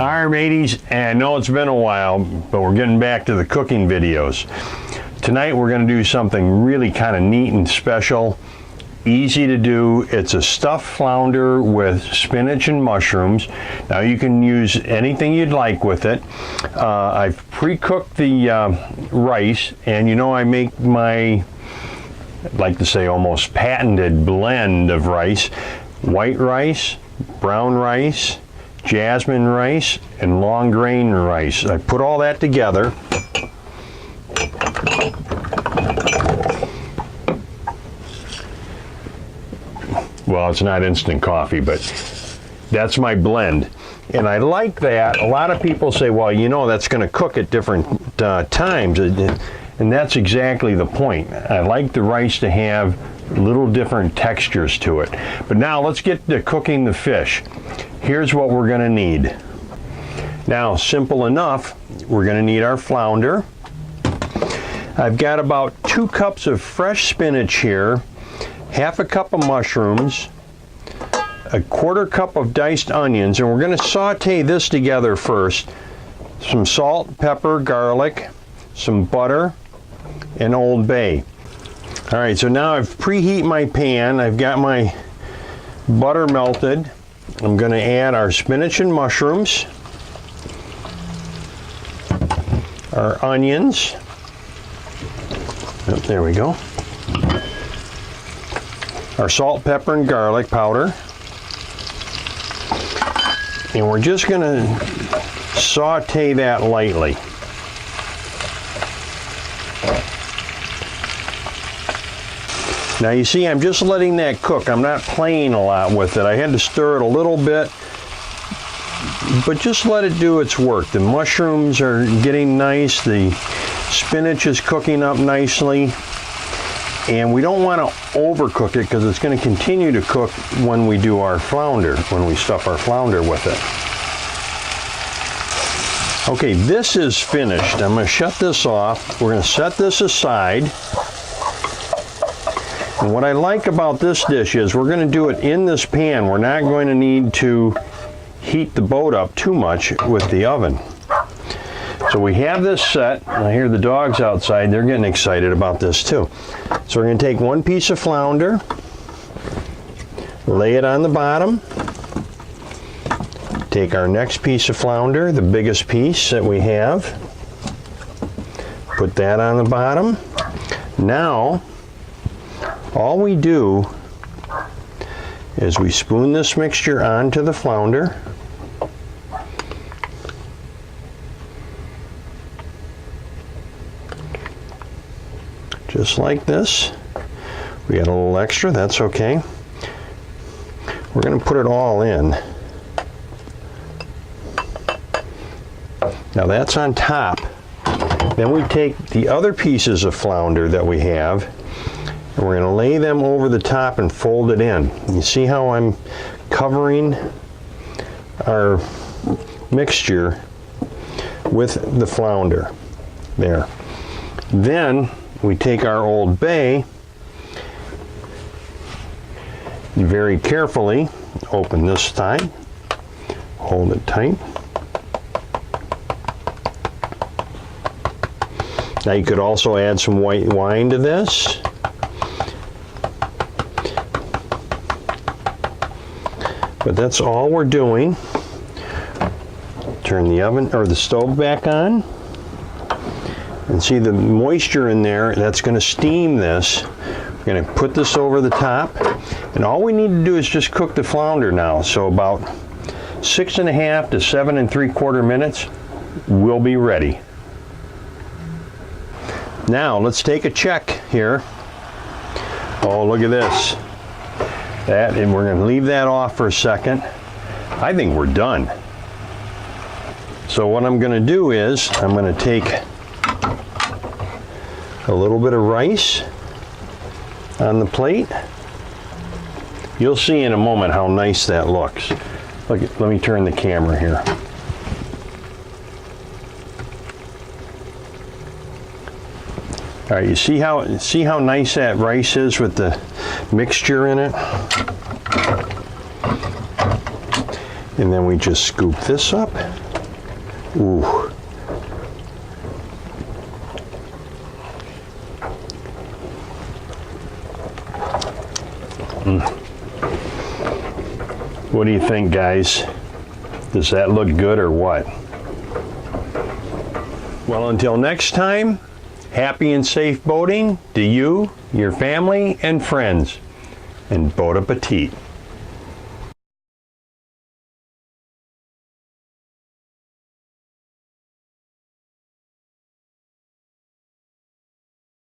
All right, mateys, and I know it's been a while, but we're getting back to the cooking videos. Tonight we're going to do something really kind of neat and special, easy to do. It's a stuffed flounder with spinach and mushrooms. Now you can use anything you'd like with it. I've pre-cooked the rice, and you know I make my, I'd like to say almost patented blend of rice. White rice, brown rice, jasmine rice, and long grain rice. I put all that together. Well, it's not instant coffee, but that's my blend. And I like that. A lot of people say, well, you know, that's going to cook at different times. And that's exactly the point. I like the rice to have little different textures to it. But now let's get to cooking the fish. Here's what we're going to need. Now, simple enough, we're going to need our flounder. I've got about 2 cups of fresh spinach here, half a cup of mushrooms, a 1/4 cup of diced onions, and we're going to saute this together first. Some salt, pepper, garlic, some butter, and Old Bay. All right, so now I've preheat my pan. I've got my butter melted. I'm going to add our spinach and mushrooms, our onions. Oh, there we go. Our salt, pepper, and garlic powder. And we're just going to saute that lightly. Now you see, I'm just letting that cook. I'm not playing a lot with it. I had to stir it a little bit, but just let it do its work. The mushrooms are getting nice. The spinach is cooking up nicely. And we don't want to overcook it because it's going to continue to cook when we do our flounder, when we stuff our flounder with it. Okay, this is finished. I'm going to shut this off. We're going to set this aside. And what I like about this dish is we're going to do it in this pan. We're not going to need to heat the boat up too much with the oven. So we have this set. I hear the dogs outside. They're getting excited about this too. So we're going to take 1 piece of flounder, lay it on the bottom, take our next piece of flounder, the biggest piece that we have, put that on the bottom. Now, all we do is we spoon this mixture onto the flounder. Just like this. We got a little extra, that's okay. We're going to put it all in. Now that's on top. Then we take the other pieces of flounder that we have, and we're going to lay them over the top and fold it in. You see how I'm covering our mixture with the flounder there. Then we take our Old Bay, and very carefully open this side, hold it tight. Now you could also add some white wine to this. But that's all we're doing. Turn the oven or the stove back on. And see the moisture in there, that's going to steam this. We're going to put this over the top. And all we need to do is just cook the flounder now. So about 6.5 to 7 3/4 minutes, we'll be ready. Now let's take a check here. Oh, look at this. That, and we're going to leave that off for a second. I think we're done. So what I'm going to do is I'm going to take a little bit of rice on the plate. You'll see in a moment how nice that looks. Look, let me turn the camera here. All right, you see how nice that rice is with the mixture in it? And then we just scoop this up. Ooh. What do you think, guys? Does that look good or what? Well, until next time, happy and safe boating to you, your family, and friends, and bon appetit.